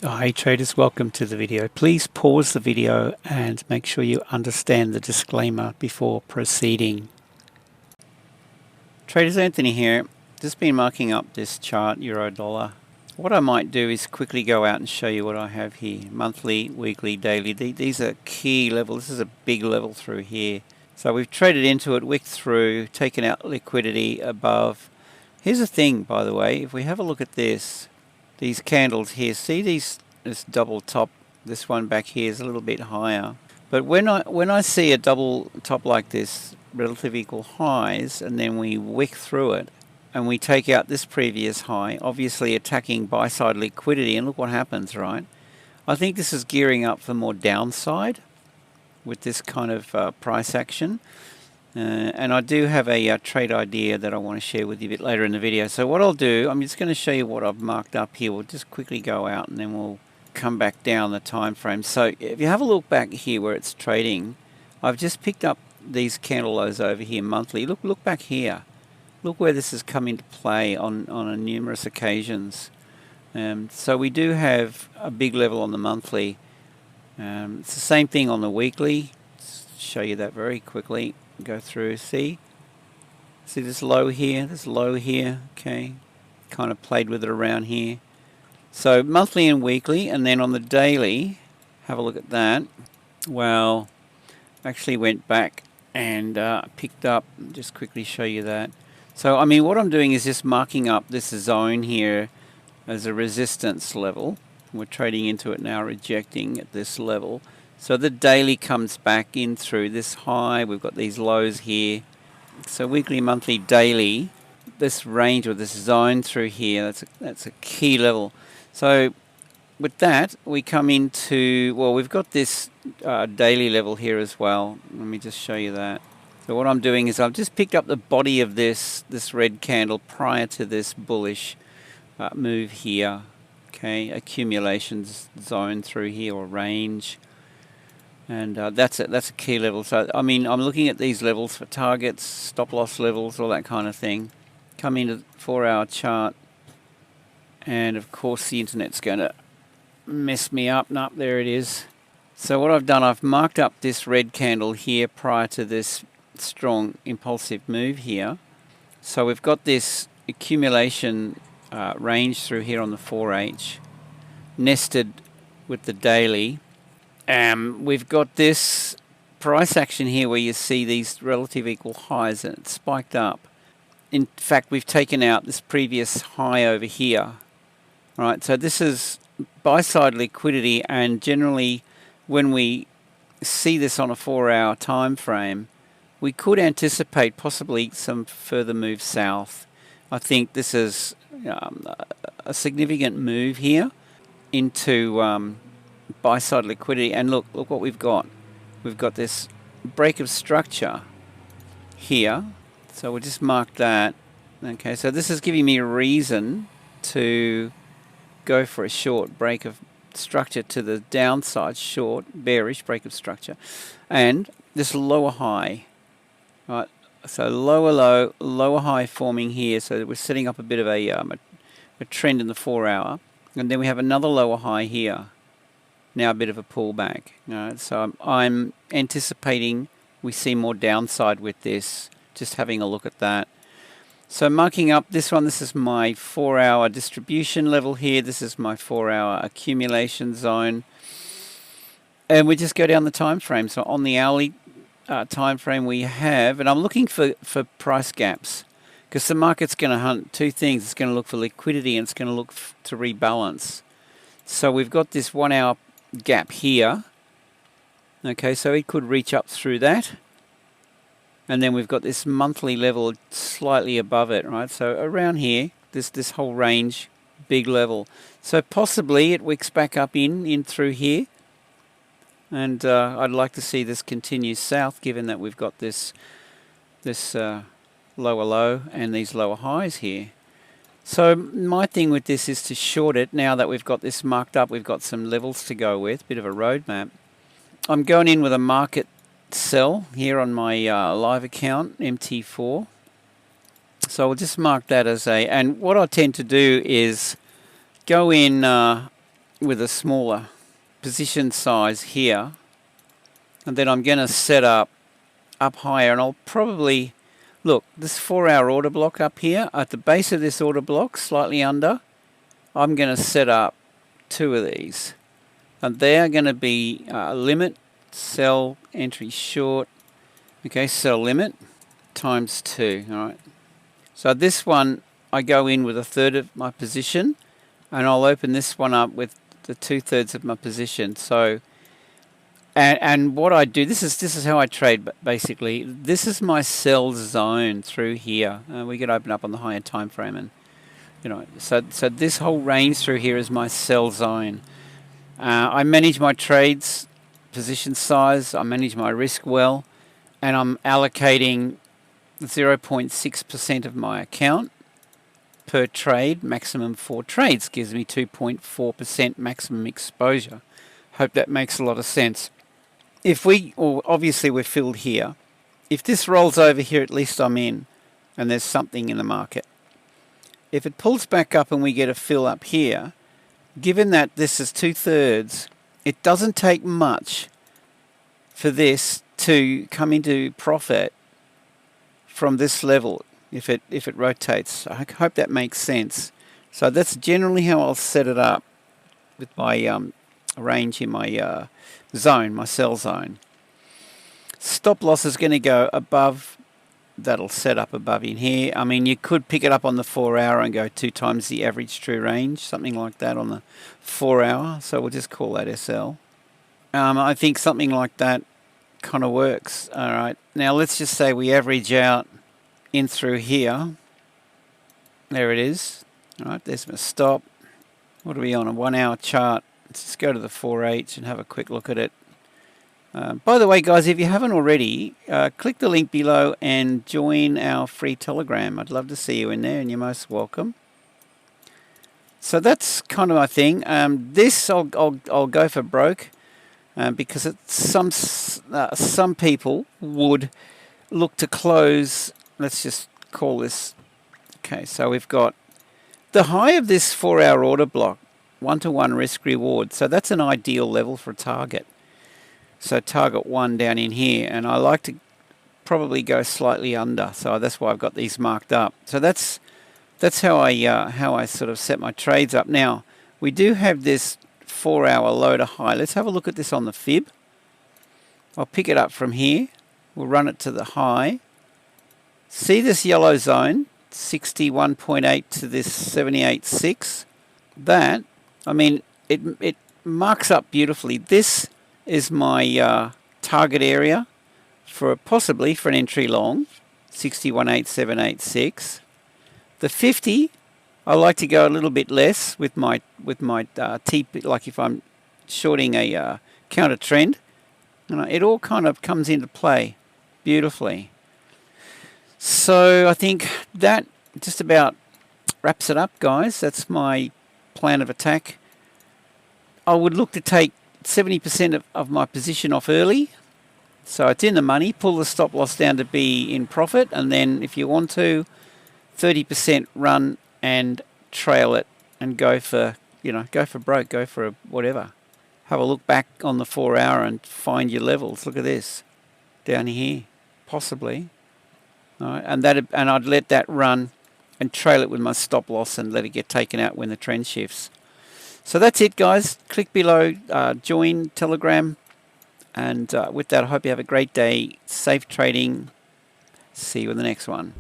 Hi traders, welcome to the video. Please pause the video and make sure you understand the disclaimer before proceeding. Traders, Anthony here. Just been marking up this chart, euro dollar. What I might do is quickly go out and show you what I have here. Monthly, weekly, daily. These are key levels. This is a big level through here. So we've traded into it, wicked through, taken out liquidity above. Here's the thing, by the way, if we have a look at this, these candles here, see this double top, this one back here is a little bit higher. But when I see a double top like this, relative equal highs, and then we wick through it, and we take out this previous high, obviously attacking buy-side liquidity, and look what happens, right? I think this is gearing up for more downside with this kind of price action. And I do have a trade idea that I want to share with you a bit later in the video. So what I'll do, I'm just going to show you what I've marked up here. We'll just quickly go out and then we'll come back down the time frame. So if you have a look back here where it's trading, I've just picked up these candle lows over here monthly. Look back here. Look where this has come into play on numerous occasions. So we do have a big level on the monthly. It's the same thing on the weekly. Let's show you that very quickly. Go through, see this low here, okay, kind of played with it around here. So monthly and weekly, and then on the daily, have a look at that. Well, actually went back and picked up, just quickly show you that. So I mean, what I'm doing is just marking up this zone here as a resistance level. We're trading into it now, rejecting at this level. So the daily comes back in through this high. We've got these lows here. So weekly, monthly, daily, this range or this zone through here, that's a key level. So with that, we come into, well, we've got this daily level here as well. Let me just show you that. So what I'm doing is I've just picked up the body of this red candle prior to this bullish move here. Okay, accumulations zone through here or range. And that's a key level. So, I mean, I'm looking at these levels for targets, stop loss levels, all that kind of thing. Come into the 4-hour chart. And, of course, the internet's going to mess me up. Nope, there it is. So what I've done, I've marked up this red candle here prior to this strong impulsive move here. So we've got this accumulation range through here on the 4H, nested with the daily. We've got this price action here where you see these relative equal highs and it's spiked up. In fact, we've taken out this previous high over here. Right, so this is buy-side liquidity, and generally when we see this on a 4-hour time frame, we could anticipate possibly some further move south. I think this is a significant move here into buy-side liquidity, and look what we've got. We've got this break of structure here, so we'll just mark that. Okay, so this is giving me a reason to go for a short break of structure to the downside, short, bearish break of structure, and this lower high. Right, so lower low, lower high forming here, so we're setting up a bit of a trend in the 4-hour, and then we have another lower high here. Now a bit of a pullback. So I'm anticipating we see more downside with this, just having a look at that. So marking up this one, this is my 4-hour distribution level here. This is my 4-hour accumulation zone. And we just go down the time frame. So on the hourly time frame we have, and I'm looking for price gaps, because the market's going to hunt two things. It's going to look for liquidity and it's going to look to rebalance. So we've got this 1-hour gap here. Okay, so it could reach up through that. And then we've got this monthly level slightly above it, right? So around here, this whole range, big level. So possibly it wicks back up in through here. And I'd like to see this continue south, given that we've got this lower low and these lower highs here. So my thing with this is to short it. Now that we've got this marked up, we've got some levels to go with, bit of a roadmap. I'm going in with a market sell here on my live account, MT4. So we'll just mark that as a, and what I tend to do is go in with a smaller position size here, and then I'm going to set up higher, and I'll probably look this 4-hour order block up here at the base of this order block, slightly under. I'm going to set up 2 of these, and they are going to be limit, sell, entry short. Okay, sell limit times 2. All right. So this one I go in with 1/3 of my position, and I'll open this one up with the 2/3 of my position. So, and what I do, this is how I trade. Basically, this is my sell zone through here. We could open up on the higher time frame, and so this whole range through here is my sell zone. I manage my trades, position size. I manage my risk well, and I'm allocating 0.6% of my account per trade. Maximum 4 trades gives me 2.4% maximum exposure. Hope that makes a lot of sense. Obviously we're filled here. If this rolls over here, at least I'm in, and there's something in the market. If it pulls back up and we get a fill up here, given that this is 2/3, it doesn't take much for this to come into profit from this level if it rotates. I hope that makes sense. So that's generally how I'll set it up with my range in my zone, my sell zone. Stop loss is going to go above. That'll set up above in here. I mean, you could pick it up on the 4-hour and go 2 times the average true range, something like that on the 4-hour. So we'll just call that SL. I think something like that kind of works. All right. Now let's just say we average out in through here. There it is. All right. There's my stop. What are we on? A 1-hour chart. Let's just go to the 4H and have a quick look at it. By the way, guys, if you haven't already, click the link below and join our free Telegram. I'd love to see you in there, and you're most welcome. So that's kind of my thing. This I'll go for broke because some people would look to close. Let's just call this. Okay, so we've got the high of this 4-hour order block, 1-to-1 risk reward. So that's an ideal level for a target. So target 1 down in here, and I like to probably go slightly under. So that's why I've got these marked up. So that's how I sort of set my trades up. Now we do have this 4-hour low to high. Let's have a look at this on the fib. I'll pick it up from here. We'll run it to the high. See this yellow zone, 61.8 to this 78.6. That, I mean, it marks up beautifully. This is my target area for possibly for an entry long, 61.8786. The 50, I like to go a little bit less with my TP, like if I'm shorting a counter trend. It all kind of comes into play beautifully. So I think that just about wraps it up, guys. That's my plan of attack. I would look to take 70% of my position off early, so it's in the money. Pull the stop loss down to be in profit, and then if you want to, 30% run and trail it and go for broke, go for whatever. Have a look back on the 4-hour and find your levels. Look at this down here, possibly. All right, and I'd let that run and trail it with my stop loss and let it get taken out when the trend shifts. So that's it, guys. Click below, join Telegram, and with that, I hope you have a great day. Safe trading. See you in the next one.